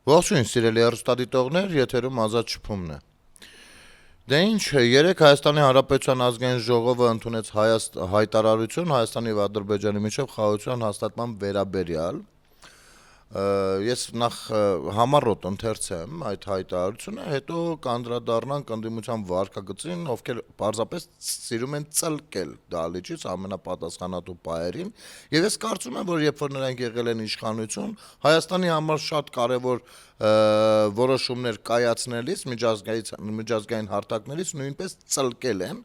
Ողջույն, սիրելի հեռուստադիտողներ, եթերում ազատ շփումն է։ Դե ինչ, երեք Հայաստանի Հանրապետության ազգային ժողովը ընդունեց հայտարարություն Հայաստանի եւ Ադրբեջանի միջեւ խաղաղության հաստատման վերաբերյալ։ Ես նախ համառոտ ընթերցեմ այդ հայտարարությունը, հետո կանդրադառնանք ընդդիմության վարքագծին, ովքեր պարզապես սիրում են ծլկել դահլիճից ամենապատասխանատու պահերին, եւ ես կարծում եմ, որ երբ որ նրանք եղել են իշխանություն, Հայաստանի համար շատ կարեւոր որոշումներ կայացնելիս միջազգային հարթակներից նույնպես ծլկել են,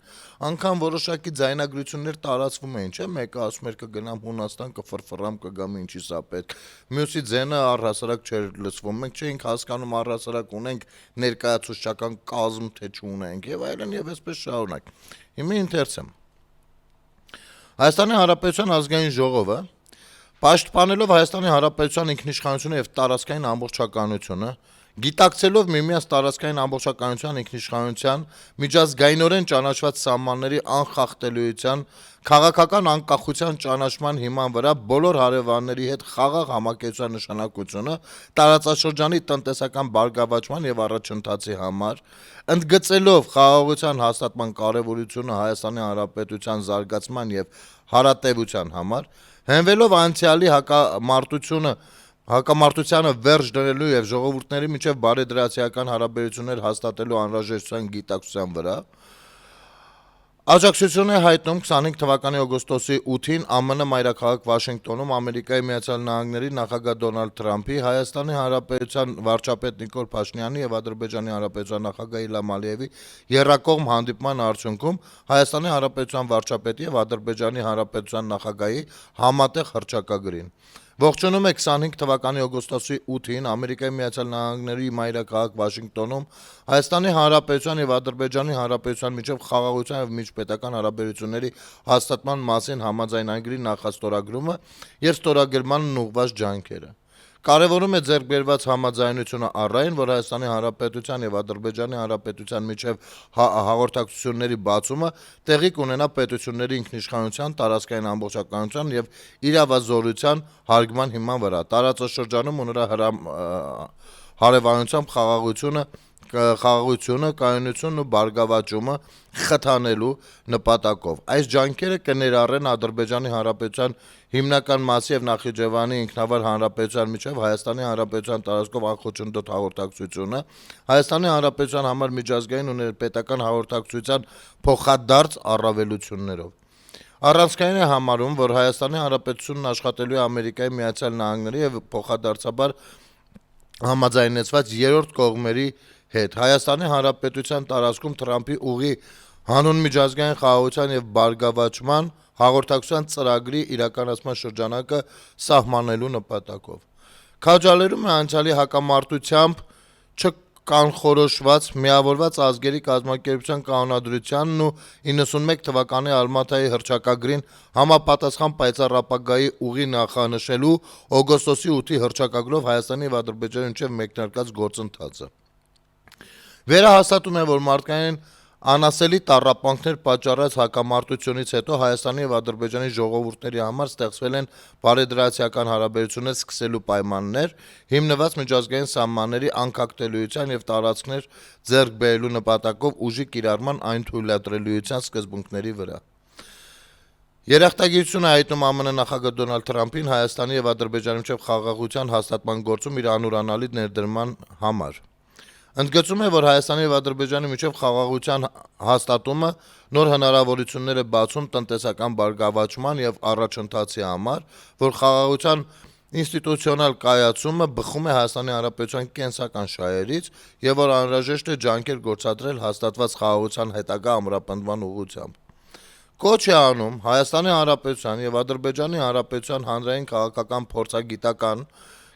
անգամ որոշակի ձայնագրություններ տարածվում էին, չէ՞, մեկը ասում էր կգնամ Հունաստան, կֆրֆռամ, կգամ ինչի սա պետք, մյուսի ձենը առհասարակ չէր լսվում, մենք չէինք հասկանում առհասարակ ունենք ներկայացուցչական կազմ, թե չունենք եւ այլն եւ այսպես շարունակ։ Հիմա ընթերցեմ։ Հայաստանի Հանրապետության ազգային ժողովը պաշտպանելով Հայաստանի Հանրապետության ինքնիշխանությունը եւ տարածքային ամբողջականությունը, գիտակցելով միմյանց տարածքային ամբողջականության ինքնիշխանության, միջազգայինորեն ճանաչված սահմանների անխախտելիության, քաղաքական անկախության ճանաչման հիման վրա բոլոր հարևանների հետ խաղաղ համակեցության նշանակությունը, տարածաշրջանի տնտեսական բարգավաճման եւ առաջընթացի համար, ընդգծելով խաղաղության հաստատման կարեւորությունը Հայաստանի Հանրապետության զարգացման եւ հարատեւության համար, հենվելով անցյալի հակամարտությանը վերջ դնելու եւ ժողովուրդների միջեւ բարեդրացիական հարաբերություններ հաստատելու անհրաժեշտության գիտակցության վրա, աջակցություն է հայտնում 25 թվականի օգոստոսի 8-ին ԱՄՆ մայրաքաղաք Վաշինգտոնում Ամերիկայի Միացյալ Նահանգների նախագահ Դոնալդ Թրամփի, Հայաստանի Հանրապետության վարչապետ Նիկոլ Փաշինյանի եւ Ադրբեջանի Հանրապետության նախագահ Իլհամ Ալիևի եռակողմ հանդիպման արդյունքում Հայաստանի Հանրապետության վարչապետի եւ Ադրբեջանի Հանրապետության նախագահի համատեղ հռչակագրին։ Ողջունում է 25 թվականի օգոստոսի 8-ին Ամերիկայի Միացյալ Նահանգների մայրաքաղաք Վաշինգտոնում Հայաստանի Հանրապետության եւ Ադրբեջանի Հանրապետության միջեւ խաղաղության եւ միջպետական հարաբերությունների հաստատման մասին համաձայնագրի նախաստորագրումը եւ ստորագրմանն ուղղված ջանքերը։ Կարևորում է ձեռք բերված համաձայնությունը առ այն, որ Հայաստանի Հանրապետության եւ Ադրբեջանի Հանրապետության միջեւ հաղորդակցությունների բացումը տեղի կունենա պետությունների ինքնիշխանության, տարածքային ամբողջականության եւ իրավազորության հարգման հիման վրա, տարածաշրջանում ու նրա հարևանությամբ խաղաղությունը, կայունությունն ու բարգավաճումը խթանելու նպատակով։ Այս ջանքերը կներառեն Ադրբեջանի Հանրապետության հիմնական մասի եւ Նախիջևանի ինքնավար հանրապետության միջեւ Հայաստանի Հանրապետության տարածքով անխոչնդոտ հաղորդակցությունը, Հայաստանի Հանրապետության համար միջազգային ու ներպետական հաղորդակցության փոխադարձ առավելություններով։ Առանցքային է համարում, որ Հայաստանի Հանրապետությունն աշխատելու է Ամերիկայի Միացյալ Նահանգների եւ փոխադարձաբար համաձայնեցված երրորդ կողմերի հետ Հայաստանի Հանրապետության տարածքում Թրամփի ուղի հանուն միջազգային խաղաղության եւ բարգավաճման հաղորդակցության ծրագրի իրականացման շրջանակը սահմանելու նպատակով։ Քաջալերում է անցյալի հակամարտությամբ չկանխորոշված միավորված ազգերի կազմակերպության կանոնադրությանն ու 91 թվականի Ալմաթայի հռչակագրին համապատասխան պայծառ ապագայի ուղի նախանշելու օգոստոսի 8-ի հռչակագրով Հայաստանի եւ Ադրբեջանի միջեւ մեկնարկած գործընթացը։ Վերահաստատում է, որ մարդկային անասելի տառապանքներ պատճառած հակամարտությունից հետո Հայաստանի եւ Ադրբեջանի ժողովուրդների համար ստեղծվել են բարեդրացիական հարաբերություններ սկսելու պայմաններ, հիմնված միջազգային սահմանների անկախտելիության եւ տարածքներ ձեռք բերելու նպատակով ուժի կիրառման այն թույլատրելիության սկզբունքների վրա։ Երախտագիտություն է հայտնում ԱՄՆ նախագահ Դոնալդ Թրամփին Հայաստանի եւ Ադրբեջանի միջեւ խաղաղության հաստատման գործում իր անուրանալի ներդրման համար։ Ընդգծում է, որ Հայաստանի եւ Ադրբեջանի միջեւ խաղաղության հաստատումը նոր հնարավորություններ է բացում տնտեսական բարգավաճման եւ առաջընթացի համար, որ խաղաղության ինստիտուցիոնալ կայացումը բխում է Հայաստանի Հանրապետության կենսական շահերից եւ որ անհրաժեշտ է ջանքեր գործադրել հաստատված խաղաղության հետագա ամրապնդման ուղղությամբ։ Կոչ է անում Հայաստանի Հանրապետության եւ Ադրբեջանի Հանրապետության հանրային քաղաքական փորձագիտական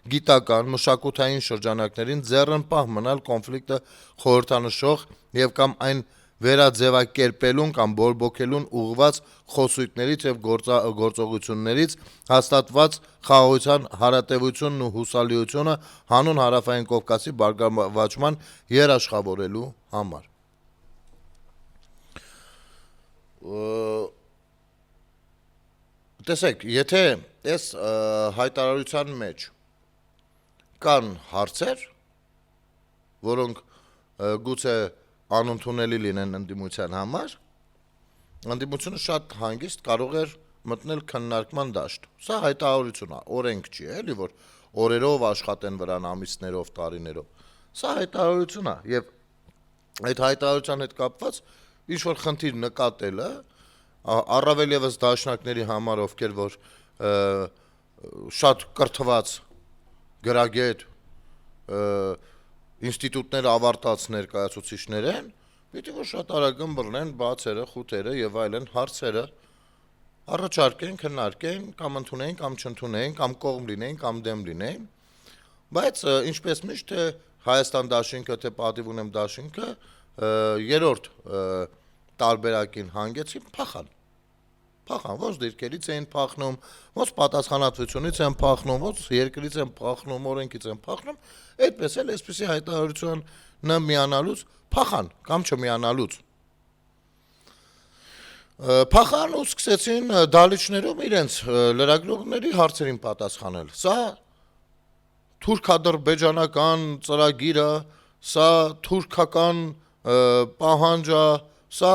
մշակութային շրջանակներին ձեռնպահ մնալ կոնֆլիկտը խորհրդանշող եւ կամ այն վերաձևակերպելուն կամ բորբոքելուն ուղղված խոսույթներից եւ գործողություններից հաստատված խաղաղության հարատեւությունն ու հուսալիությունը հանուն Հարավային Կովկասի բարգավաճման երաշխավորելու համար։ Տեսեք, եթե այս հայտարարության մեջ կան հարցեր, որոնք գուցե անընդունելի լինեն ընդդիմության համար, ընդդիմությունը շատ հանգիստ կարող էր մտնել քննարկման դաշտ։ Սա հայտարարություն է, օրենք չի, էլի, որ օրերով աշխատեն վրան, ամիսներով, տարիներով։ Սա հայտարարություն է, եւ այդ հայտարարության հետ կապված ինչ որ խնդիր նկատելը, առավել եւս դաշնակների համար, ովքեր որ շատ կրթված գրագետ ինստիտուտներ ավարտած ներկայացուցիչներ են, պիտի որ շատ արագ ըմբռնեն բացերը, խութերը եւ այլն հարցերը, առաջարկեն, քննարկեն, կամ ընդունեն, կամ չընդունեն, կամ կողմ լինեն, կամ դեմ լինեն, բայց ինչպես միշտ թե Հայաստան դաշինքը, թե պատիվ ունեմ դաշինքը երրորդ տարբերակին հանգեցին փախան, ոչ դիրքերից էին փախնում, ոչ պատասխանատվությունից են փախնում, ոչ երկրից են փախնում, օրենքից են փախնում, այդպես էլ այսպեսի հայտարարության միանալուց փախան կամ չմիանալուց փախան ու սկսեցին դալիճներում իրենց լրագրողների հարցերին պատասխանել։ Սա թուրք-ադրբեջանական ծրագիրը, սա թուրքական պահանջը, սա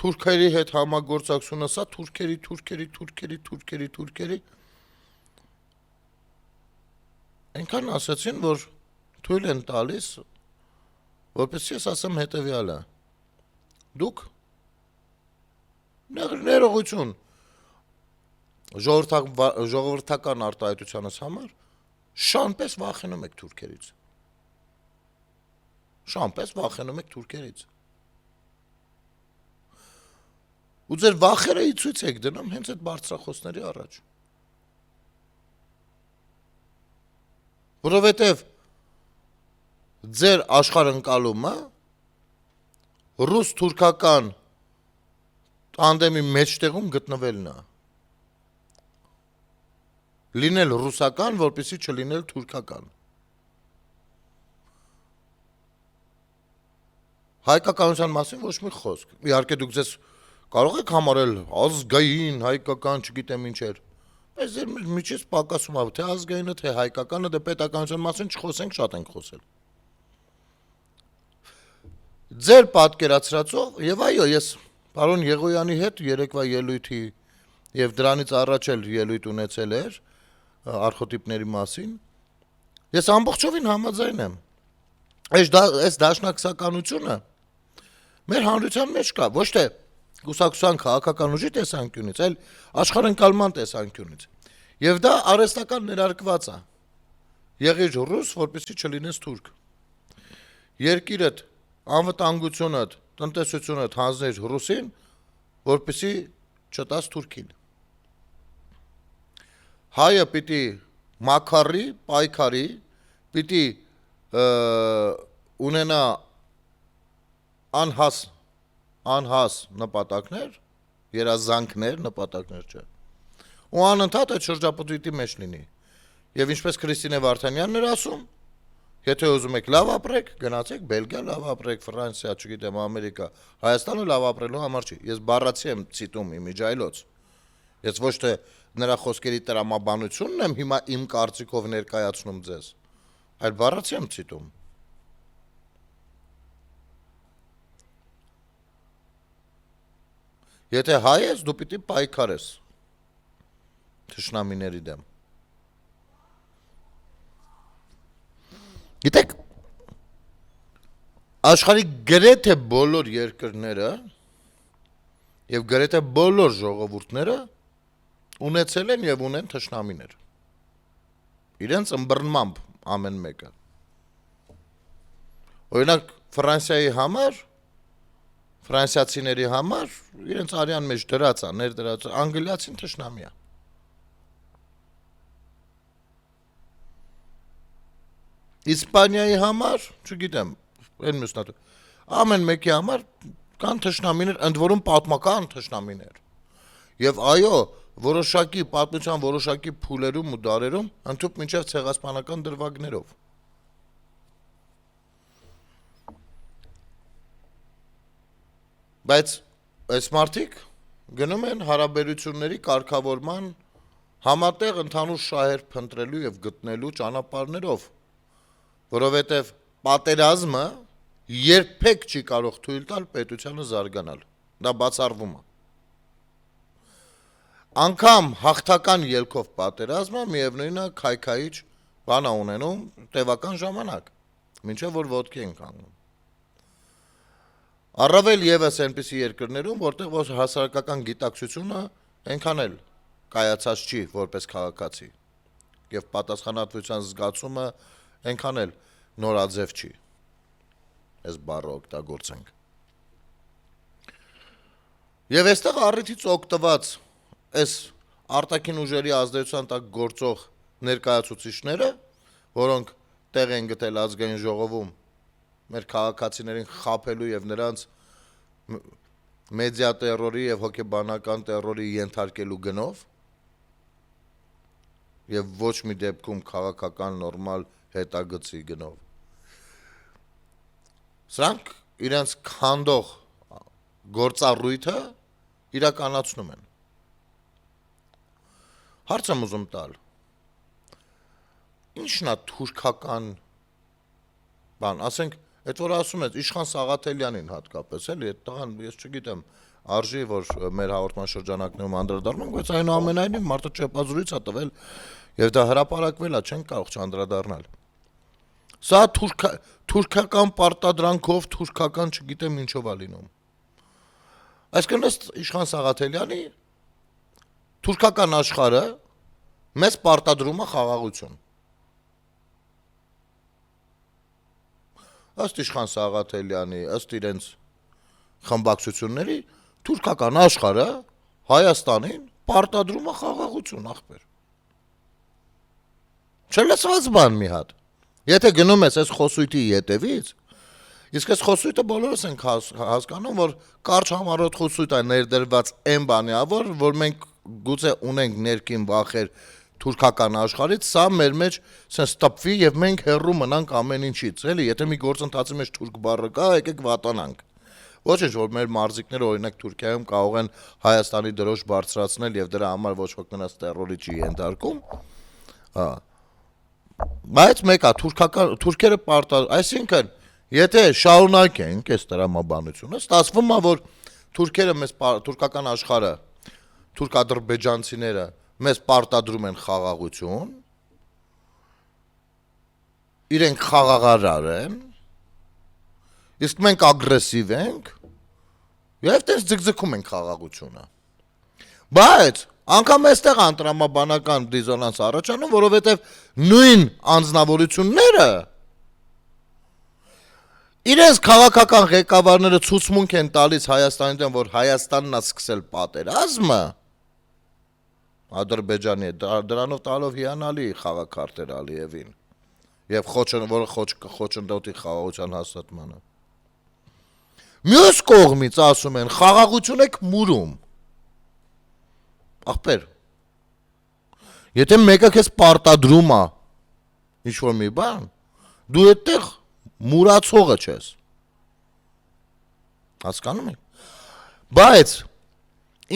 թուրքերի հետ համագործակցությունը, սա թուրքերի այնքան ասացին, որ թույլ են տալիս, որպեսզի ես ասեմ հետևյալը. դուք ներողություն ժողովրդական արտահայտությանս համար շանպես վախենում եք թուրքերից։ Ու ձեր վախերը ցույց եք դնում հենց այդ բարձրախոսների առաջ։ Որովհետև ձեր աշխարհընկալումը ռուս-թուրքական տանդեմի մեջտեղում գտնվելն է։ Լինել ռուսական, որպեսզի չլինել թուրքական։ Հայկականության մասին ոչ մի խոսք։ Իհարկե դուք ձեզ կարող եք համարել ազգային, հայկական, չգիտեմ ինչեր։ Բայց ձեր միջից պակասում է, թե ազգայինը, թե հայկականը, դե պետականության մասին չխոսենք, շատ ենք խոսել։ Ձեր պատկերացրածով, եւ այո, ես պարոն Եղոյանի հետ երեկվա ելույթի եւ դրանից առաջ էլ ելույթ ունեցել էր արխոտիպների մասին, ես ամբողջովին համաձայն եմ։ Այս դաշնակցականությունը մեր հանրության մեջ կա, ոչ թե կուսակցության քաղաքական ուժի տեսանկյունից, այլ աշխարհընկալման տեսանկյունից։ Եվ դա արհեստական ներարկված է։ Եղիր ռուս, որպեսզի չլինես թուրք։ Երկիրդ, անվտանգությունդ, տնտեսությունդ հանձնես ռուսին, որպեսզի չտաս թուրքին։ Հայը պիտի մաքարի, պայքարի, պիտի ունենա անհաս նպատակներ, երազանքներ, նպատակներ չէ։ Ու անընդհատ այդ շրջապտույտի մեջ լինի։ Եվ ինչպես Քրիստինե Վարդանյանն էր ասում, եթե ուզում եք լավ ապրեք, գնացեք Բելգիա լավ ապրեք, Ֆրանսիա, չգիտեմ, Ամերիկա, Հայաստանը լավ ապրելու համար չի։ Ես բառացի եմ ցիտում իմիջայլոց։ Ես ոչ թե նրա խոսքերի տրամաբանությունն եմ հիմա իմ կարծիքով ներկայացնում ձեզ, այլ բառացի եմ ցիտում։ Եթե հայ ես, դու պիտի պայքարես թշնամիների դեմ։ Գիտեք, աշխարհի գրեթե բոլոր երկրները եւ գրեթե բոլոր ժողովուրդները ունեցել են եւ ունեն թշնամիներ։ Իրենց ըմբռնմամբ ամեն մեկը։ Օրինակ Ֆրանսիայի համար, ֆրանսիացիների համար իրենց արյան մեջ դրած է, ներդրած է, անգլիացին թշնամի է։ Իսպանիայի համար, չգիտեմ, այն մյուսնատու, ամեն մեկի համար կան թշնամիներ, ընդ որում պատմական թշնամիներ։ Եվ այո, որոշակի պատմության որոշակի փուլերում ու դարերում ընդհանուր մինչև ցեղասպանական դրվագներով։ Բայց այս մարդիկ գնում են հարաբերությունների կարգավորման համատեղ ընդհանուր շահեր փնտրելու եւ գտնելու ճանապարհներով, որովհետեւ պատերազմը երբեք չի կարող թույլ տալ պետությանը զարգանալ։ Դա բացառվում է։ Անգամ հաղթական ելքով պատերազմը միևնույնը քայքայիչ բան է ունենում տևական ժամանակ, մինչև որ ոտքի են կանգնում։ Առավել եւս այնպիսի երկրներում, որտեղ որ հասարակական գիտակցությունը այնքան էլ կայացած չի որպես քաղաքացի, եւ պատասխանատվության զգացումը այնքան էլ նորաձև չի։ Այս բառը օգտագործենք։ Եվ այստեղ առիթից օգտված այս արտաքին ուժերի ազդեցության տակ գործող ներկայացուցիչները, որոնք տեղ են գտել ազգային ժողովում մեր քաղաքացիներին խաբելու եւ նրանց մեդիա տերորի եւ հոգեբանական տերորի ենթարկելու գնով եւ ոչ մի դեպքում քաղաքական նորմալ հետագծի գնով։ Սրանք իրենց քանդող գործառույթը իրականացնում են։ Հարց եմ ուզում տալ, ի՞նչն է թուրքական բան, ասենք, այդ որ ասում ես Իշխան Սաղաթելյանին հատկապես, էլի, այդ տղան, ես չգիտեմ, արժի, որ մեր հաղորդման շրջանակներում անդրադառնանք, բայց այնուամենայնիվ մարդը ճեպազրույց է տվել եւ դա հրապարակվել է, չեն կարող չանդրադառնալ։ Սա թուրքական պարտադրանքով, թուրքական չգիտեմ ինչով է լինում։ Այսինքն ըստ Իշխան Սաղաթելյանի թուրքական աշխարհը մեզ պարտադրում է խաղաղություն։ Ըստ Իշխան Սաղաթելյանի, ըստ իրենց խմբակցությունների, թուրքական աշխարհը Հայաստանին պարտադրում է խաղաղություն, ախպեր։ Չլսված բան մի հատ։ Եթե գնում ես այս խոսույթի ետևից, իսկ այս խոսույթը բոլորս ենք հասկանում, որ կարճ համառոտ խոսույթ է ներդրված այն բանի, որ մենք գուցե ունենք ներքին վախեր թուրքական աշխարհից, սա մեր մեջ sense տպվի եւ մենք հեռու մնանք ամեն ինչից, էլի, եթե մի գործընթացի մեջ թուրք բառը կա, եկեք վատանանք։ Ոչինչ, որ մեր մարզիկները օրինակ Թուրքիայում կարող են Հայաստանի դրոշ բարձրացնել եւ դրա համար ոչ ոք նրանց տերորի չի ենթարկում, բայց մեկա թուրքերը այսինքն եթե շարունակենք այս տրամաբանությունը, ստացվում է, որ թուրքերը մեզ թուրքական աշխարհը, թուրք-ադրբեջանցիները մեզ պարտադրում են խաղաղություն, իրենք խաղաղարար են, իսկ մենք ագրեսիվ ենք, եւ տես ձգձգում ենք խաղաղությունը։ Բայց անգամ այստեղ անտրամաբանական դիզոնանս առաջանում, որովհետեւ նույն անձնավորությունները իրենց քաղաքական ղեկավարները ցուցմունք են տալիս Հայաստանի դեմ, որ Հայաստանն է սկսել պատերազմը, Ադրբեջանի հետ, դրանով տալով հիանալի խաղաքարտեր Ալիևին եւ որը խոչընդոտի խաղաղության հաստատմանը։ Մյուս կողմից ասում են խաղաղություն եք մուրում։ Ախպեր, եթե մեկը քեզ պարտադրում է ինչ-որ մի բան, դու այդտեղ մուրացողը չես։ Հասկանում եք։ Բայց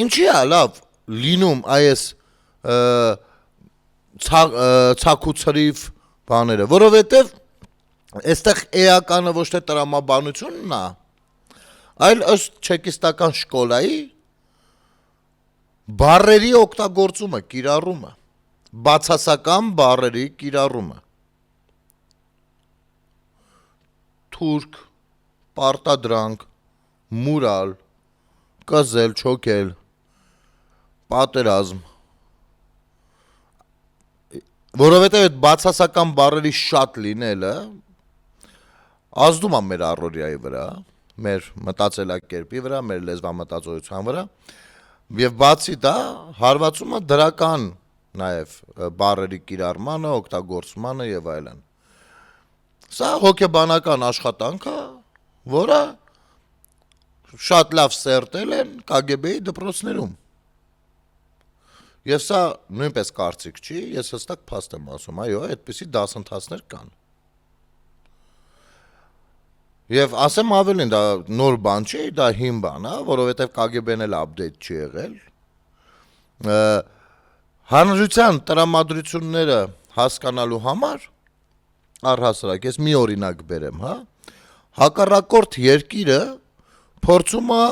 ինչի է լավ լինում այս ցակուցրիվ բաները, որովհետև այստեղ էականը ոչ թե տրամաբանությունն է, այլ ըստ չեկիստական շկոլայի բառերի օգտագործումը, կիրառումը, բացասական բառերի կիրառումը։ Թուրք, պարտադրանք, մուրալ, կզել, չոքել, պատերազմ, որովհետև այդ բացասական բառերի շատ լինելը ազդում է մեր առօրյայի վրա, մեր մտածելակերպի վրա, մեր լեզվամտածողության վրա, եւ բացի դա հարվածում է դրական նաեւ բառերի կիրառմանը, օգտագործմանը եւ այլն։ Սա հոգեբանական աշխատանք է, որը շատ լավ սերտել են KGB-ի դպրոցներում։ Եվ սա նույնպես կարծիք չի, ես հստակ փաստ եմ ասում, այո, այդպիսի դասընթացներ կան։ Եվ ասեմ ավելին, դա նոր բան չի, դա հին բան է, որովհետև KGB-ն էլ update չի եղել։ Հանրության տրամադրությունները հասկանալու համար առհասարակ ես մի օրինակ բերեմ, հա, հակառակորդ երկիրը փորձում է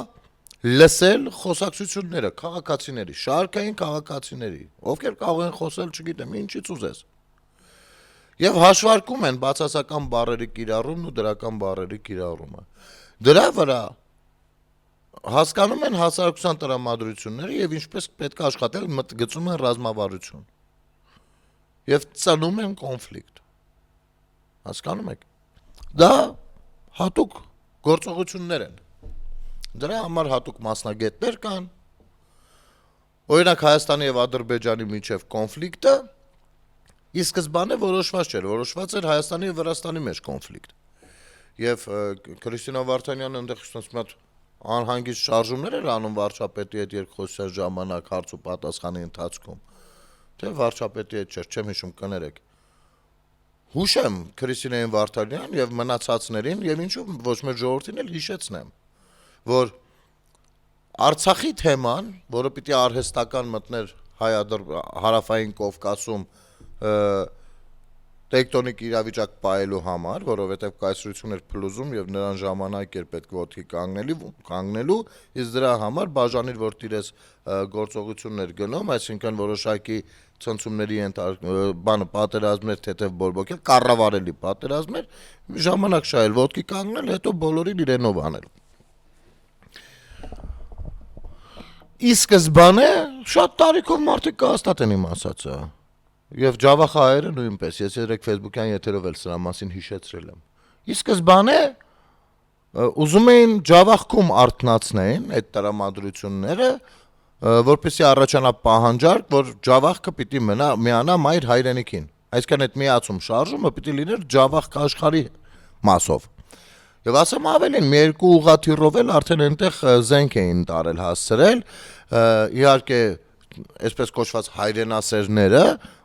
լսել խոսակցությունները քաղաքացիների, շարքային քաղաքացիների, ովքեր կարող են խոսել, չգիտեմ, ինչից ուզես։ Եվ հաշվարկում են բացասական բառերի կիրառումն ու դրական բառերի կիրառումը։ Դրա վրա հասկանում են հասարակության տրամադրությունները եւ ինչպես պետք է աշխատել, գծում են ռազմավարություն։ Եվ ծնում են կոնֆլիկտ։ Հասկանում եք։ Դա հատուկ գործողություններ են։ Դրա համար հատուկ մասնագետներ կան։ Օրինակ Հայաստանի եւ Ադրբեջանի միջև կոնֆլիկտը ի սկզբանե որոշված չէր, որոշված էր Հայաստանի եւ Վրաստանի մեջ կոնֆլիկտ։ Եվ Քրիստինա Վարդանյանը այնտեղ մի հատ անհանգիստ շարժումներ էր անում վարչապետի հետ երկխոսության ժամանակ հարց ու պատասխանի ընթացքում։ Թե վարչապետի հետ չէր, չեմ հիշում, կներեք։ Հուշեմ Քրիստինային Վարդանյան եւ մնացածներին եւ ինչու ոչ մեր ժողովրդին էլ հիշեցնեմ, որ Արցախի թեման, որը պիտի արհեստական մտներ հարավային Կովկասում տեկտոնիկ իրավիճակ պահելու համար, որովհետև կայսրություն էր փլուզում եւ նրան ժամանակ էր պետք ոտքի կանգնելու, իսկ դրա համար բաժանիր որ տիրես գործողություններ գնում, այսինքն որոշակի ցնցումների բանը պատերազմներ թեթև բորբոքել, կառավարելի պատերազմներ, ժամանակ շահել ոտքի կանգնել, հետո բոլորին իրենով անել։ Ի սկզբանե շատ տարիքով մարդիկ կհաստատեն իմ ասածը։ Եվ Ջավախ հայերը նույնպես, ես երեք Facebook-յան եթերով էլ սրա մասին հիշեցրել եմ։ Ի սկզբանե ուզում էին Ջավախքում արթնացնեին այդ տրամադրությունները, որպեսզի առաջանա պահանջարկ, որ Ջավախքը պիտի միանա մայր հայրենիքին։ Այսինքն այդ միացում շարժումը պիտի լիներ Ջավախ աշխարհի մասով։ Եվ ասեմ ավելին, մի երկու ուղղաթիռով էլ արդեն այնտեղ զենք էին տարել հասցրել, իհարկե այսպես կոչված հայրենասերները,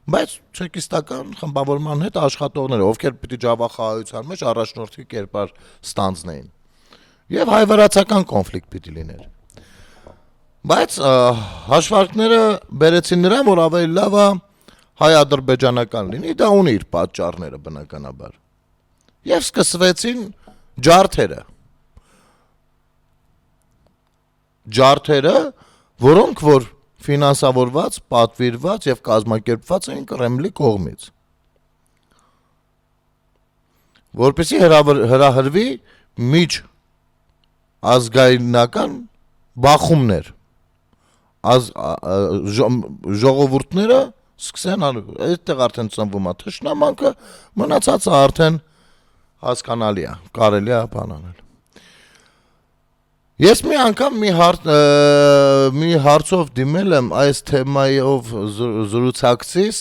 բայց չեկիստական խմբավորման հետ աշխատողները, ովքեր պիտի Ջավախահայության մեջ առաջնորդի կերպար ստանձնեին։ Եվ հայ-վրացական կոնֆլիկտ պիտի լիներ։ Բայց հաշվարկները բերեցին նրան, որ ավելի լավ է հայ-ադրբեջանական լինի, դա ունի իր պատճառները բնականաբար։ Եվ սկսվեցին ջարդերը, որոնք որ ֆինանսավորված, պատվիրված եւ կազմակերպված էին Կրեմլի կողմից։ Որպեսզի հրահրվի միջ ազգայնական բախումներ, ժողովուրդները սկսեն, այդտեղ արդեն ծնվում է թշնամանքը, մնացածը արդեն հասկանալի է, կարելի է բանանել։ Ես մի անգամ մի հարցով դիմել եմ այս թեմայով զրուցակցից,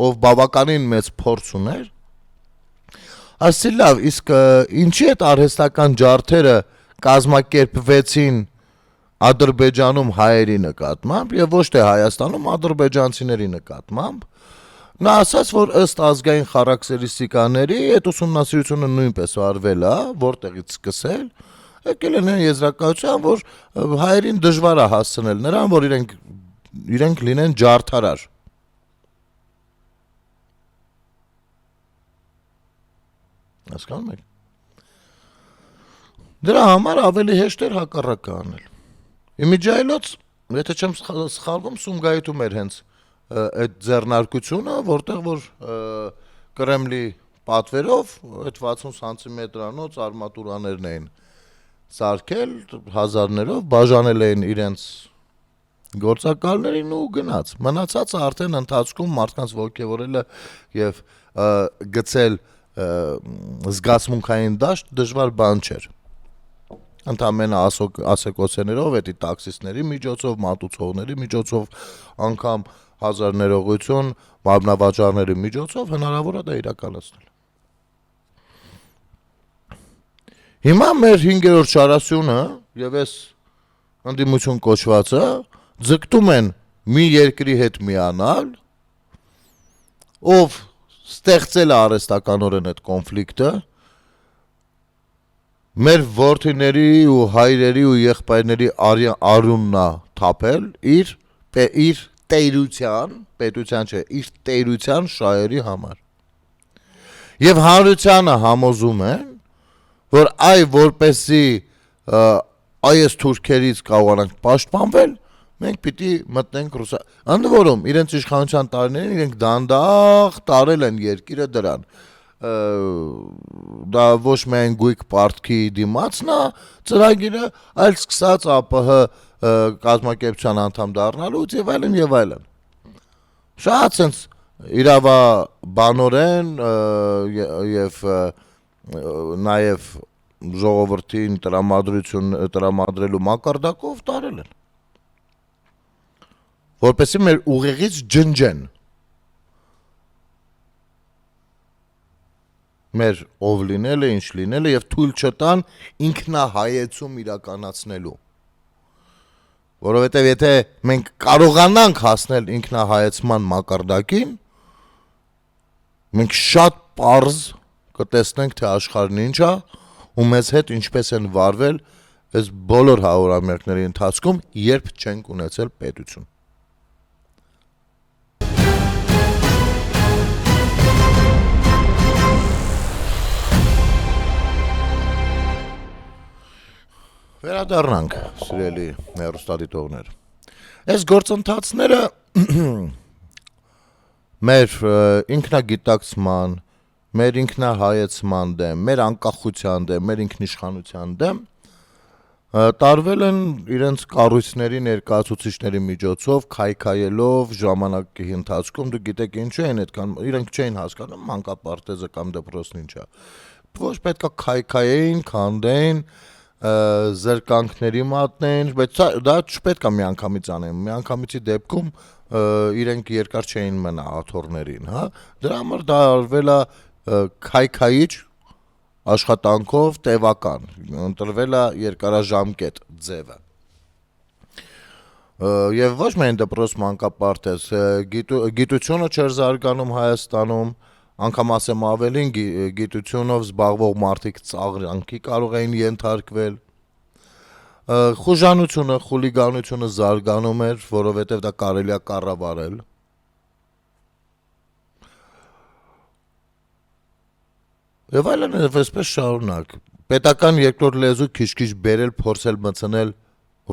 ով բավականին մեծ փորձ ուներ, ասի լավ, իսկ ինչի այդ արհեստական ջարդերը կազմակերպվեցին Ադրբեջանում հայերի նկատմամբ եւ ոչ թե Հայաստանում ադրբեջանցիների նկատմամբ, նա ասաց, որ ըստ ազգային խարակտերիստիկաների այդ ուսումնասիրությունը նույնպես արվել է, որտեղից սկսել, եկել են եզրակացության, որ հայերին դժվար է հասցնել նրան, որ իրենք լինեն ջարդարար։ Հասկանում եք։ Դրա համար ավելի հեշտ էր հակառակը անել։ Իմիջայլոց, եթե չեմ սխալվում, Սումգայիթում էր հենց այդ ձեռնարկությունը, որտեղ որ Կրեմլի պատվերով այդ 60 սանտիմետրանոց արմատուրաներն էին սարքել հազարներով, բաժանել էին իրենց գործակալներին ու գնաց։ Մնացածը արդեն ընթացքում մարդկանց ոգևորելը եւ գցել զգացմունքային դաշտ դժվար բան չէր։ Ընդամենը ասեկոսեներով, էդի տաքսիստների միջոցով, մատուցողների միջոցով, անգամ հազար ներողություն, մարմնավաճառների միջոցով հնարավոր է դա իրականացնել։ Հիմա մեր 5-րդ շարասյունը եւ այս ընդդիմություն կոչվածը ձգտում են մի երկրի հետ միանալ, ով ստեղծել է արհեստականորեն այդ կոնֆլիկտը, մեր որդիների ու հայրերի ու եղբայրների արյունն է թափել իր տերության, պետության չէ, իր տերության շահերի համար։ Եվ հանրությանը համոզում են, որ որպեսի այս թուրքերից կարողանանք պաշտպանվել, մենք պիտի մտնենք Ընդ որում, իրենց իշխանության տարիներին իրենք դանդաղ տարել են երկիրը դրան։ Դա ոչ միայն գույք պարտքի դիմացն է ծրագիրը, այլ սկսած ԱՊՀ կազմակերպության անդամ դառնալուց եւ այլն եւ այլն։ Շատ sense իրավաբանորեն եւ նաեւ ժողովրդին տրամադրելու մակարդակով տարել են, որպեսզի մեր ուղեղից ջնջեն մեր ով լինելը, ինչ լինելը եւ թույլ չտան ինքնահայեցում իրականացնելու։ Որովհետեւ եթե մենք կարողանանք հասնել ինքնահայեցման մակարդակին, մենք շատ պարզ կտեսնենք, թե աշխարհն ինչ է ու մեզ հետ ինչպես են վարվել այս բոլոր հարյուրամյակների ընթացքում, երբ չենք ունեցել պետություն։ Վերադառնանք, սիրելի հեռուստադիտողներ։ Այս գործընթացները մեր ինքնագիտակցման, մեր ինքնահայեցման դեմ, մեր անկախության դեմ, մեր ինքնիշխանության դեմ տարվել են իրենց կառույցների ներկայացուցիչների միջոցով, քայքայելով ժամանակի ընթացքում, դուք գիտեք ինչու են այդքան, իրենք չէին հասկանում մանկապարտեզը կամ դպրոցն ինչ է։ Ոչ պետք է քայքայեին, քանդեին, զրկանքների մատնեն, բայց դա չպետք է միանգամից անեն, միանգամիցի դեպքում իրենք երկար չէին մնա աթոռներին, հա, դրա համար դա արվել է քայքայիչ աշխատանքով տևական, ընտրվել է երկարաժամկետ ձևը։ Եվ ոչ միայն դպրոց մանկապարտեզ, գիտությունը չէր զարգանում Հայաստանում, անգամ ասեմ ավելին, գիտությունով զբաղվող մարդիկ ծաղրանքի կարող էին ենթարկվել, խուժանությունը, խուլիգանությունը զարգանում էր, որովհետև դա կարելի է կառավարել։ Եվ այլն այսպես շարունակ, պետական երկրորդ լեզու քիչ-քիչ բերել, փորձել մտցնել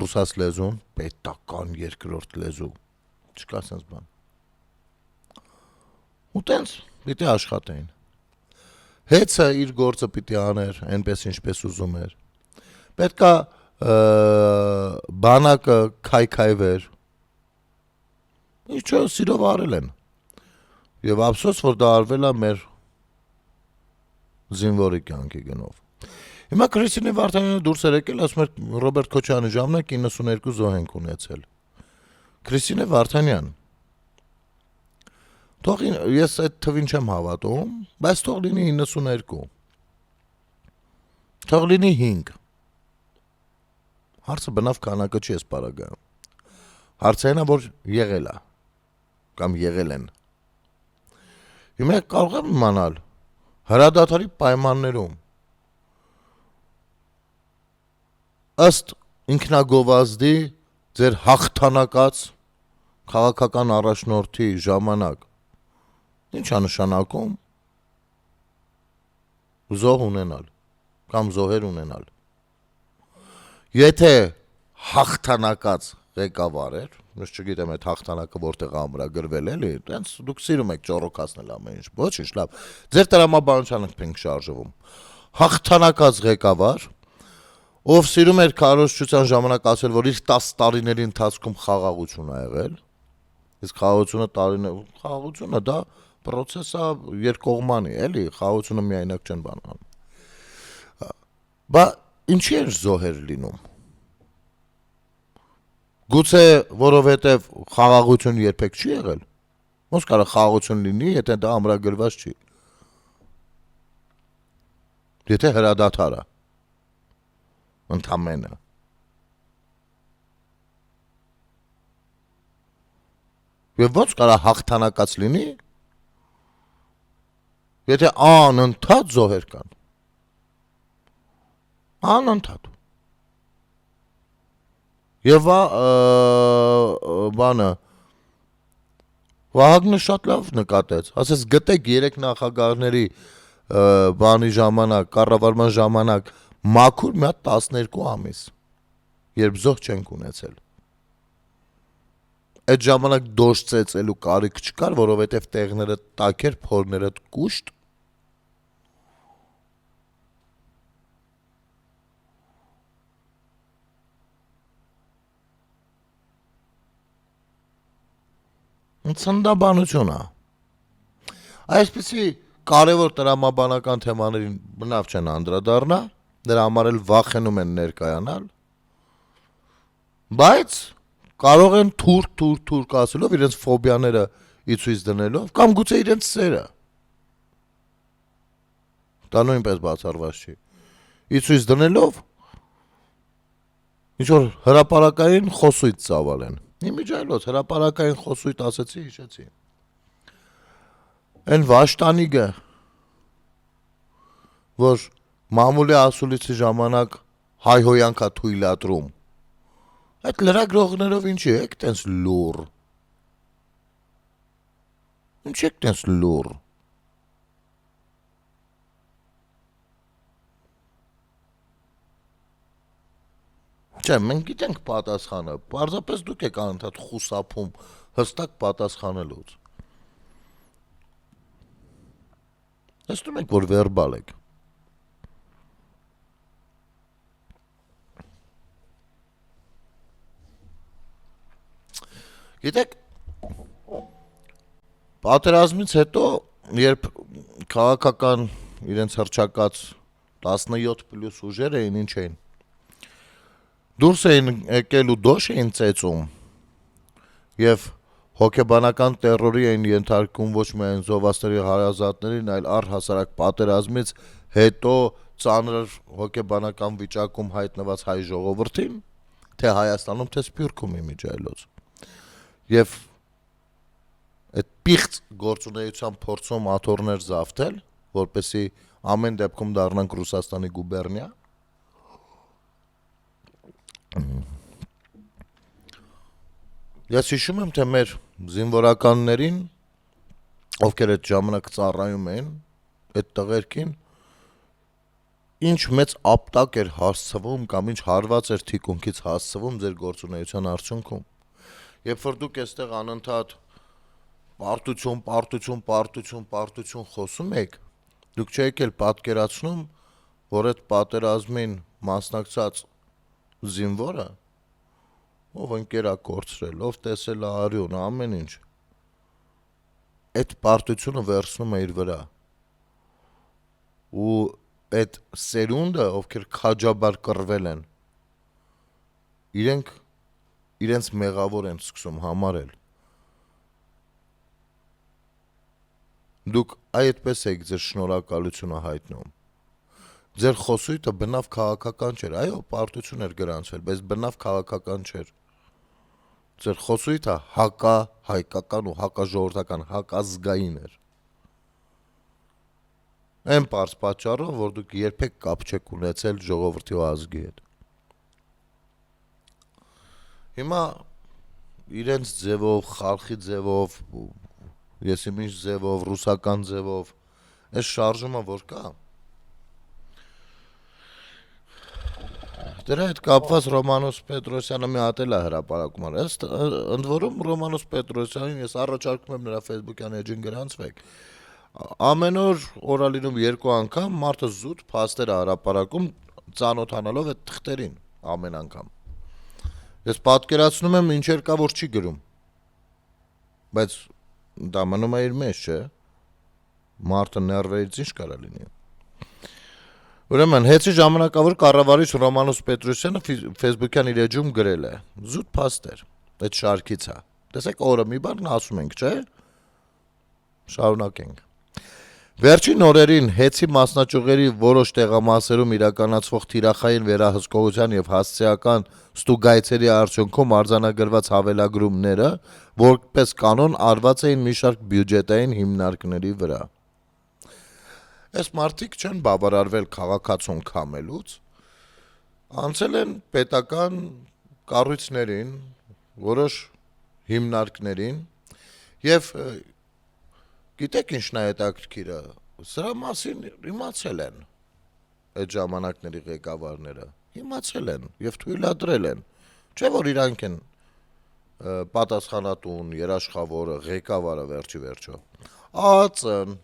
ռուսաց լեզուն, պետական երկրորդ լեզու, չկա sense բան։ Ու տենց պիտի աշխատեին։ Հեծը իր գործը պիտի աներ, այնպես ինչպես ուզում էր։ Պետքա բանակը քայքայվեր։ Ինչո՞, սիրով արել են։ Եվ ափսոս, որ դա արվել է մեր զինվորի կյանքի գնով։ Հիմա Քրիստինե Վարդանյանը դուրս էր եկել, ասում էր Ռոբերտ Քոչարյանի ժամանակ 92 զոհ ենք ունեցել։ Քրիստինե Վարդանյան, թող ես այդ թվին չեմ հավատում, բայց թող լինի 92, թող լինի 5, հարցը բնավ քանակը չի ես պարագայում, հարցը այն է, որ եղել է, կամ եղել են, հիմա կարող եմ իմանալ, հրադադարի պայմաններում, ըստ ինքնագովազդի ձեր հաղթանակած քաղաքական առաջնորդի ժամանակ ինչ է նշանակում զոհ ունենալ կամ զոհեր ունենալ։ Եթե հաղթանակած ղեկավար էր, ես չգիտեմ այդ հաղթանակը որտեղ ամրագրվել էլի, տենց դուք սիրում եք ճոռոքացնել ամեն ինչ, ոչինչ, լավ։ Ձեր տրամաբանությամբ ենք շարժվում։ Հաղթանակած ղեկավար, ով սիրում էր քարոզչության ժամանակ ասել, որ իր 10 տարիների ընթացքում խաղաղություն ա եղել, իսկ խաղաղությունը դա պրոցես է երկկողմանի, էլի, խաղաղությունը միայնակ չեն բանանում։ Բա ինչի էր զոհեր լինում։ Գուցե որովհետև խաղաղություն երբեք չի եղել։ Ոնց կարող խաղաղություն լինի, եթե դա ամրագրված չի։ Եթե հրադադար է։ Ընդամենը։ Եվ ոնց կարող հաղթանակած լինի, եթե անընդհատ զոհեր կան։ Անընդհատ։ Եվ բանը Վահագնը շատ լավ նկատեց, ասես գտեք 3 նախագահների բանի ժամանակ, կառավարման ժամանակ մաքուր մի հատ 12 ամիս, երբ զոհ չենք ունեցել։ Այդ ժամանակ դոշ ծեծելու կարիք չկար, որովհետև տեղները տաք էր, փորները կուշտ։ Ցնդաբանություն է։ Այսպիսի կարևոր տրամաբանական թեմաներին բնավ չեն անդրադառնա, դրա համար էլ վախենում են ներկայանալ, բայց կարող են թուրք ասելով իրենց ֆոբիաները ի ցույց դնելով կամ գուցե իրենց սերը։ Դա նույնպես բացառված չի։ Ի ցույց դնելով ինչ որ հրապարակային խոսույթ ծավալեն։ Իմիջիայլոց հրապարակային խոսույթ ասեցի, հիշեցի։ Այն վաշտանիգը, որ մամուլի ասուլիսի ժամանակ հայհոյանք է թույլատրում, այդ լրագրողներով ինչի եք տենց լուր։ Ինչ եք տենց լուր։ Չէ, մենք գիտենք պատասխանը, պարզապես դուք եք անընդհատ խուսափում հստակ պատասխանելուց։ Տեսնում եք, որ վերբալ եք։ Գիտեք, պատերազմից հետո, երբ քաղաքական իրենց հռչակած 17+ ուժեր էին, ինչ էին, դուրս էին եկել ու դոշ էին ծեծում եւ հոգեբանական տերորի էին ենթարկում ոչ միայն զովասների հարազատներին, այլ առհասարակ պատերազմից հետո ծանր հոգեբանական վիճակում հայտնված հայ ժողովրդին, թե Հայաստանում, թե Սփյուռքում իմիջիայլոց։ Եվ այդ պիղծ գործունեության փորձում աթոռներ զավթել, որպեսզի ամեն դեպքում դառնանք Ռուսաստանի գուբերնիա։ Ես հիշում եմ, թե մեր զինվորականներին, ովքեր այդ ժամանակ ծառայում էին այդ տղերքին, ինչ մեծ ապտակ էր հասցվում կամ ինչ հարված էր թիկունքից հասցվում ձեր գործունեության արդյունքում։ Երբ որ դուք այստեղ անընդհատ պարտություն խոսում եք, դուք չեք էլ պատկերացնում, որ այդ պատերազմին մասնակցած զինվորը, ով ընկեր է կորցրել, ով տեսել է արյուն, ամեն ինչ, այդ պարտությունը վերցնում է իր վրա։ Ու այդ սերունդը, ովքեր քաջաբար կռվել են, իրենց մեղավոր են սկսում համարել։ Դուք այդպես եք ձեր շնորհակալությունը հայտնում։ Ձեր խոսույթը բնավ քաղաքական չէր, այո, պարտություն էր գրանցվել, բայց բնավ քաղաքական չէր։ Ձեր խոսույթը հակահայկական ու հակաժողովրդական, հակազգային էր։ Այն պարզ պատճառով, որ դուք երբեք կապ չեք ունեցել ժողովրդի ու ազգի հետ։ Հիմա իրենց ձևով, խալխի ձևով, եսիմինչ ձևով, ռուսական ձևով, այս շարժումը որ կա, դրա հետ կապված Ռոմանոս Պետրոսյանը մի հատ էլ է հրապարակում արել։ Ընդ որում Ռոմանոս Պետրոսյանին ես առաջարկում եմ նրա Facebook-յան էջին գրանցվեք։ Ամեն օր օրալինում 2 անգամ մարդը զուտ փաստեր է հրապարակում ծանոթանալով այդ թղթերին ամեն անգամ։ Ես պատկերացնում եմ ինչեր կա, որ չի գրում։ Բայց դա մնում է իր մեջ, չէ։ Մարդը ներվերից ինչ կարա լինի։ Ուրեմն հեծի ժամանակավոր կառավարիչ Ռոմանոս Պետրոսյանը Facebook-յան իր էջում գրել է. զուտ փաստեր, այդ շարքից է։ Տեսեք օրը մի բան ասում ենք, չէ։ Շարունակենք։ Վերջին օրերին հեծի մասնաճյուղերի որոշ տեղամասերում իրականացվող թիրախային վերահսկողության եւ հասցեական ստուգայցերի արդյունքում արձանագրված հավելագրումները որպես կանոն արված էին մի շարք բյուջետային հիմնարկների վրա։ Այս մարդիկ չեն բավարարվել քաղաքացուն քամելուց, անցել են պետական կառույցներին, որոշ հիմնարկներին եւ գիտեք ինչն է հետաքրքիրը, Սրա մասին իմացել են այդ ժամանակների ղեկավարները, իմացել են եւ թույլատրել են, չէ՞ որ իրանք են պատասխանատուն, երաշխավորը, ղեկավարը վերջի վերջո։ ԱԱԾ-ն,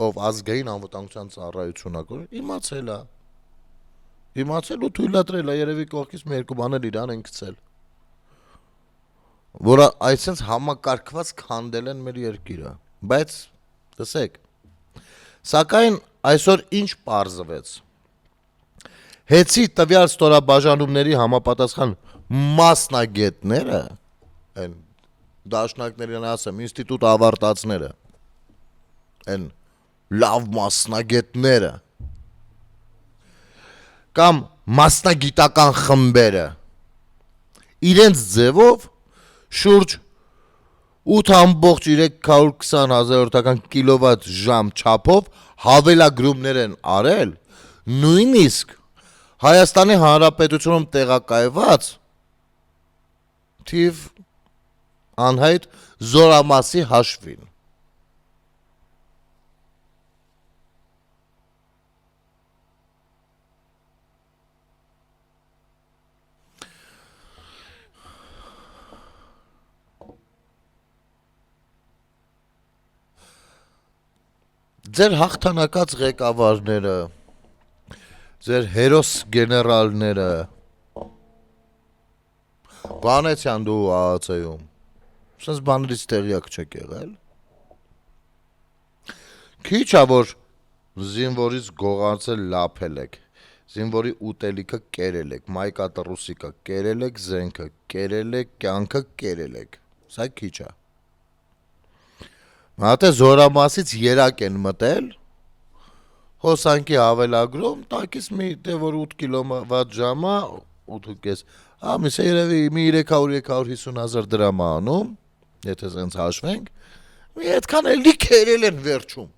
ով ազգային անվտանգության ծառայությունն է, իմացել ու թույլատրել է, երևի կողքից մի երկու բաներ իրան են գցել, որ այսպես համակարգված քանդել են մեր երկիրը, բայց տեսեք, սակայն այսօր ինչ պարզվեց, հեցի տվյալ ստորաբաժանումների համապատասխան մասնագետները, այն դաշնակներին ասեմ, ինստիտուտ ավարտածները, այն լավ մասնագետները, կամ մասնագիտական խմբերը, իրենց ձևով շուրջ 8.320 կիլովատ ժամ չափով հավելագրումներ են արել, նույնիսկ Հայաստանի Հանրապետությունում տեղակայված թիվ անհայտ զորամասի հաշվին։ Ձեր հաղթանակած ղեկավարները, ձեր հերոս գեներալները, Վանեցյան դու ԱԱՑ-ում, սենց բաներից տեղյակ չեք եղել։ Քիչ ա որ զինվորից գողացել լափել եք, զինվորի ուտելիքը կերել եք, մայկատռուսիկը կերել եք, զենքը կերել եք, կյանքը կերել եք, սա քիչ ա։ Մատե զորամասից երակ են մտել, հոսանքի հավելագրում, տակից մի դե որ 8 կիլովատ ժամա, 8.5, ամիս է երևի մի 300-350 դրամ անում, եթե սենց հաշվենք, մի այդքան էլի կերել են վերջում։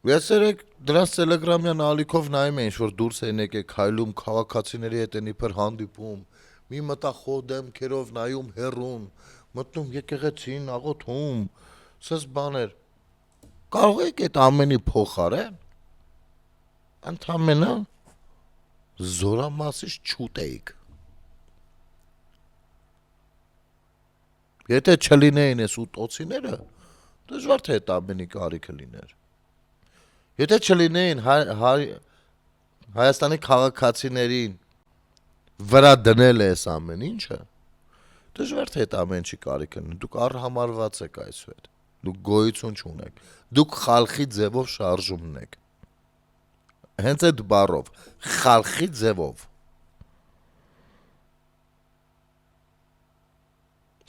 Ես երեք դրանց տելեգրամյան ալիքով նայում էին, որ դուրս են եկեք քայլում քաղաքացիների հետ են իբր հանդիպում, մի մտախոհ դեմքերով նայում հեռուն, մտնում եկեղեցին, աղոթում, սենց բաներ։ Կարող եք այդ ամենի փոխարեն ընդամենը զորամասից չուտեիք։ Եթե չլինեին այս ուտոցիները, դժվար թե այդ ամենի կարիքը լիներ։ Եթե չլինեին Հայաստանի քաղաքացիներին վրա դնել է այս ամեն ինչը, դժվար թե այդ ամեն ինչի կարիքը լինի, դուք առհամարված եք այսուհետ, դուք գոյություն չունեք, դուք խալխի ձևով շարժումն եք, հենց այդ բառով, խալխի ձևով,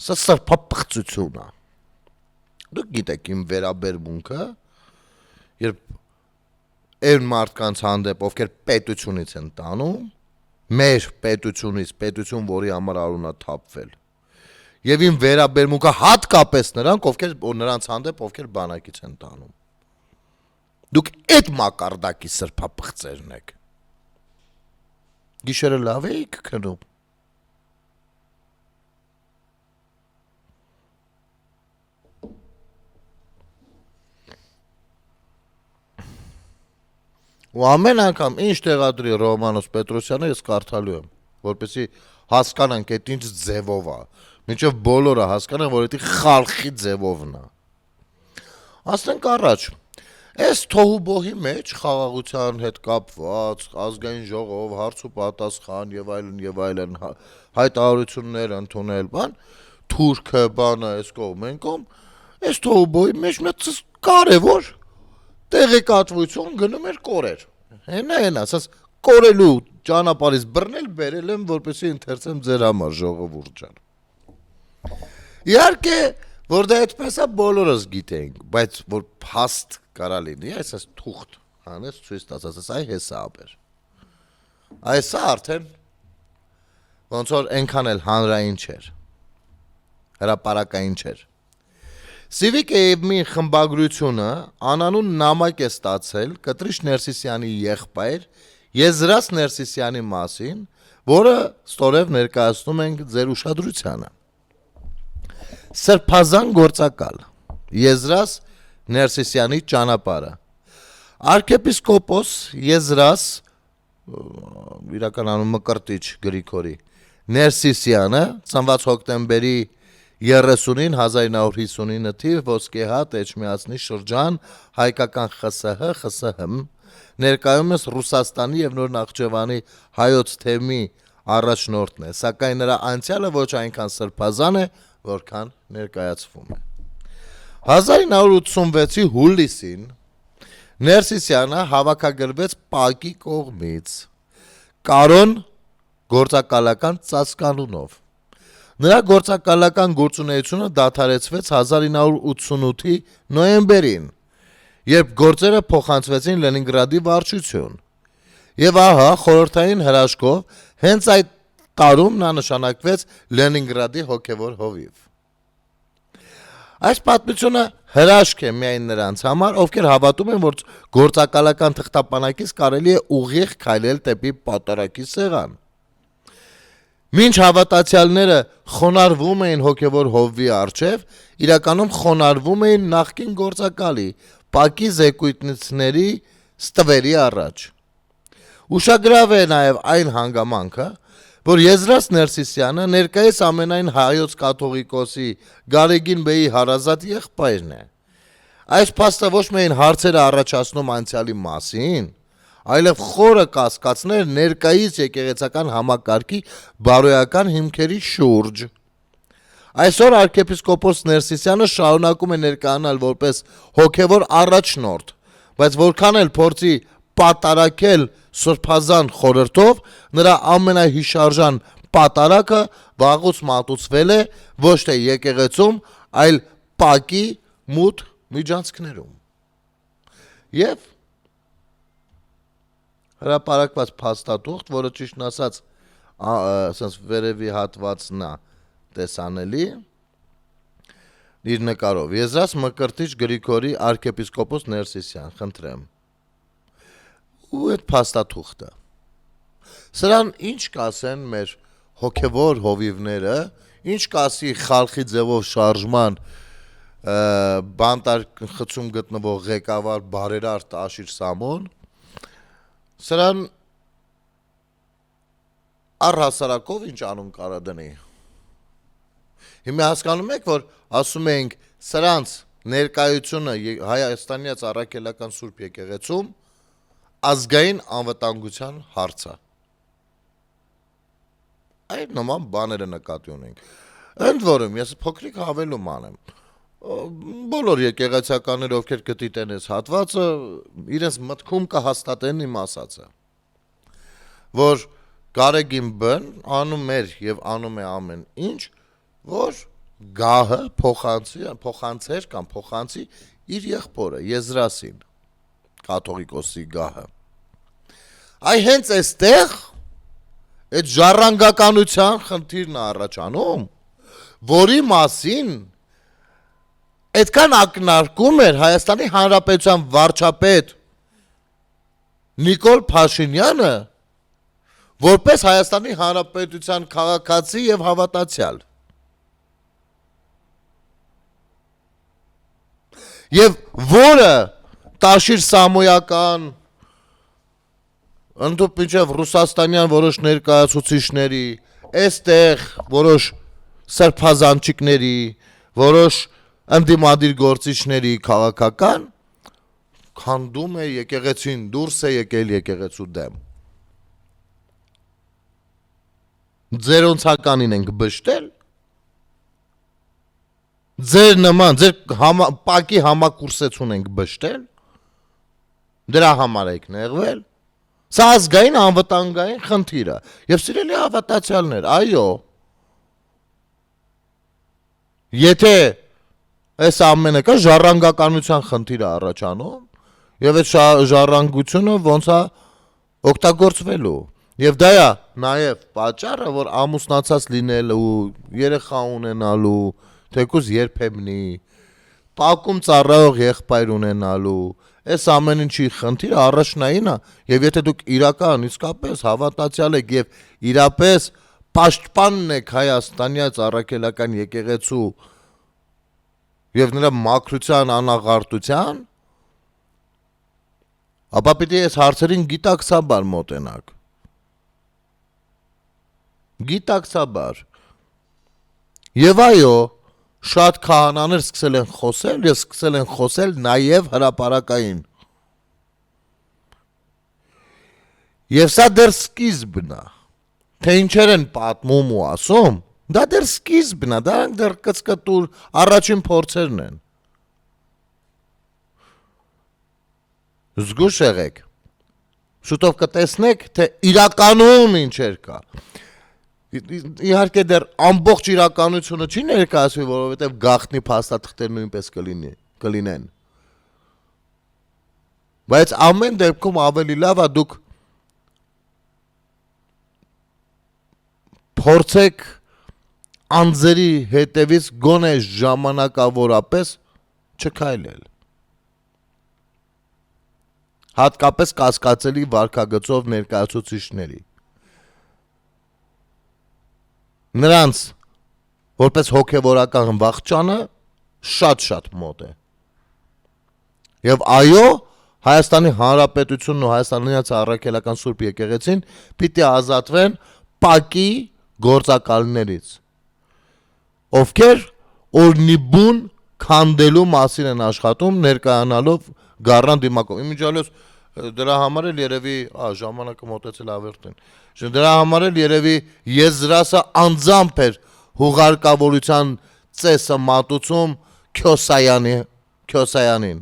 սա սրբապղծություն է, դուք գիտեք իմ վերաբերմունքը, երբ այն մարդկանց հանդեպ, ովքեր պետությունից են տանում, մեր պետությունից, պետություն, որի համար արունա թափվել, եւ իմ վերաբերմունքը հատկապես նրանց հանդեպ, ովքեր բանակից են տանում։ Դուք այդ մակարդակի սրբապղծերն եք։ Գիշերը լավ էիք քնում։ Ու ամեն անգամ ինչ տեղադրի Ռոմանոս Պետրոսյանը ես կարդալու եմ, որպեսզի հասկանանք այդ ինչ ձևով է, մինչև բոլորը հասկանան, որ դա խալխի ձևովն է։ Ասենք առաջ, այս թոհուբոհի մեջ խաղաղության հետ կապված, ազգային ժողով, հարց ու պատասխան եւ այլն հայտարարություններ ընդունել, բան, թուրքը, բանը, այս կողմ, այս թոհուբոհի մեջ մեծ կարևոր տեղեկատվություն գնում էր կորեր։ Հենա, ասած կորելու ճանապարհից բռնել բերել եմ, որպեսզի ընթերցեմ ձեր համար ժողովուրդ ջան։ Իհարկե, որ դա այդպես է բոլորս գիտենք, բայց որ փաստ կարա լինի, այսպես թուղթ հանես ցույց տաս, ասես այ հեսա ապեր։ Այսա արդեն ոնց որ այնքան էլ հանրային չէր։ Հրապարակային չէր։ Civic Aid-ի խմբագրությունը անանուն նամակ է ստացել Կտրիշ Ներսիսյանի եղբայր Եզրաս Ներսիսյանի մասին, որը ստորև ներկայացնում ենք ձեր ուշադրությանը։ Սրբազան գործակալ Եզրաս Ներսիսյանի ճանապարհը Արքեպիսկոպոս Եզրաս իրական անունը Մկրտիչ Գրիգորի Ներսիսյանը ծնված հոկտեմբերի 30-ին 1959 թիվ Ոսկեհատ Էջմիածնի շրջան հայկական ԽՍՀ ներկայումս Ռուսաստանի եւ Նոր Նախճեվանի հայոց թեմի առաջնորդն է, սակայն նրա անցյալը ոչ այնքան սրբազան է, որքան ներկայացվում է։ 1986-ի հուլիսին Ներսիսյանը հավաքագրվեց ՊԱԿ-ի կողմից Կարոն գործակալական ծածկանունով։ Նրա գործակալական գործունեությունը դադարեցվեց 1988-ի նոյեմբերին, երբ գործերը փոխանցվեցին Լենինգրադի վարչություն։ Եվ ահա խորհրդային հրաշքով հենց այդ տարում նա նշանակվեց Լենինգրադի հոգևոր հովիվ։ Այս պատմությունը հրաշք է միայն նրանց համար, ովքեր հավատում են, որ գործակալական թղթապանակից կարելի է ուղիղ քայլել դեպի պատարագի սեղան։ Մինչ հավատացյալները խոնարհվում էին հոգևոր հովվի առջև, իրականում խոնարհվում էին նախկին գործակալի ՊԱԿ-ի զեկույցների ստվերի առաջ։ Ուշագրավ է նաև այն հանգամանքը, որ Եզրաս Ներսիսյանը ներկայիս ամենայն հայոց կաթողիկոսի Գարեգին Բեի հարազատ եղբայրն է։ Այս փաստը ոչ միայն հարցեր է առաջացնում անցյալի մասին, այլև խորը կասկածներ ներկայիս եկեղեցական համակարգի բարոյական հիմքերի շուրջ։ Այսօր arczepiskopos Ներսիսյանը շարունակում է ներկայանալ որպես հոգևոր առաջնորդ, բայց որքան էլ փորձի պատարակել սրբազան խորհրդով, նրա ամենահիշարժան պատարակը վաղուց մատուցվել է ոչ թե եկեղեցում, այլ ՊԱԿ-ի մութ միջանցքներում։ Եվ հրապարակված փաստաթուղթ, որը ճիշտն ասած ասես վերևի հատվածն է տեսանելի, իր նկարով Եզրաս Մկրտիչ Գրիգորի arczepiskopos Ներսիսյան, խնդրեմ։ Ու այդ փաստաթուղթը։ Սրան ինչ կասեն մեր հոգևոր հովիվները, ինչ կասի խալխի ձևով շարժման բանտարկխցում գտնվող ղեկավար բարերար Տաշիր Սամոն, սրան առհասարակով ինչ անուն կարա դնի։ Հիմա հասկանում եք, որ ասում ենք սրանց ներկայությունը Հայաստանի Առաքելական Սուրբ եկեղեցում ազգային անվտանգության հարց է։ Այդ նման բաները նկատի ունենք։ Ընդ որում ես փոքրիկ հավելում անեմ։ Բոլոր եկեղեցականները, ովքեր կդիտեն այս հատվածը, իրենց մտքում կհաստատեն իմ ասածը, որ Գարեգին Բն անում էր եւ անում է ամեն ինչ, որ գահը փոխանցեր կամ փոխանցի իր եղբորը Եզրասին, կաթողիկոսի գահը։ Այ հենց այստեղ այդ ժառանգականության խնդիրն է առաջանում, որի մասին այդքան ակնարկում էր Հայաստանի Հանրապետության վարչապետ Նիկոլ Փաշինյանը, որպես Հայաստանի Հանրապետության քաղաքացի եւ հավատացյալ։ Եվ որը Տաշիր Սամոյական ընդդուք մինչև ռուսաստանյան որոշ ներկայացուցիչների, այստեղ որոշ սրբազանչիկների, որոշ ընդդիմադիր գործիչների քաղաքական քանդում է եկեղեցին, դուրս է եկել եկեղեցու դեմ։ Ձերոնցականին ենք բշտել, ձեր նման, ձեր ՊԱԿ-ի համակուրսեցուն ենք բշտել, դրա համար եք նեղվել, սա ազգային անվտանգային խնդիր է, եւ սիրելի հավատացյալներ, այո, եթե այս ամենը կա ժառանգականության խնդիր է առաջանում, եւ այդ ժառանգությունը ոնց է օգտագործվելու, եւ դա է նաեւ պատճառը, որ ամուսնացած լինելու, երեխա ունենալու, թեկուզ երբեմնի, ՊԱԿ-ում ծառայող եղբայր ունենալու, այս ամեն ինչի խնդիրը առաջնայինն է, եւ եթե դուք իրական իսկապես հավատացյալ եք եւ իրապես պաշտպանն եք Հայաստանյաց առաքելական եկեղեցու եւ նրա մաքրության անաղարտության, ապա պիտի այս հարցերին գիտակցաբար մոտենաք։ Գիտակցաբար։ Եվ այո, շատ քահանաներ սկսել են խոսել եւ սկսել են խոսել նաեւ հրապարակային։ Եվ սա դեռ սկիզբն է։ Թե ինչեր են պատմում ու ասում, դա դեռ սկիզբն է, դրանք դեռ կծկտուր առաջին փորձերն են։ Զգուշ եղեք։ Շուտով կտեսնեք, թե իրականում ինչեր կա։ Իհարկե դեռ ամբողջ իրականությունը չի ներկայացվի, որովհետև գաղտնի փաստաթղթեր նույնպես կլինեն։ Բայց ամեն դեպքում ավելի լավ է դուք փորձեք անձերի հետևից գոնե ժամանակավորապես չքայլել։ Հատկապես կասկածելի վարքագծով ներկայացուցիչների։ Նրանց որպես հոգևորական վախճանը շատ մոտ է։ Եվ այո, Հայաստանի Հանրապետությունն ու Հայաստանյան առաքելական Սուրբ եկեղեցին պիտի ազատվեն ՊԱԿ-ի գործակալներից, ովքեր օրնիբուն քանդելու մասին են աշխատում, ներկայանալով գառան դիմակով։ Իմիջիալոց դրա համար էլ երևի ժամանակը մոտեցել ավերտին։ Դրա համար էլ երևի եզրասը անձամբ էր հուղարկավորության ծեսը մատուցում Քյոսայանին։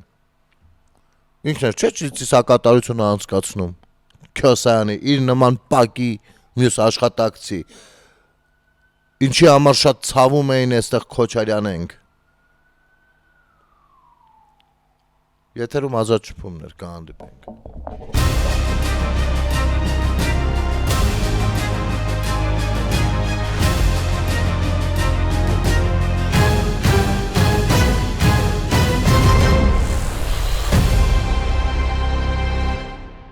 Ինքն էր չէ՞ ծիսակատարությունը անցկացնում Քյոսայանի իր նման ՊԱԿ-ի մյուս աշխատակցի, ինչի համար շատ ցավում էին այստեղ Քոչարյանենք։ Եթերում ազատ շփումներ կհանդիպենք։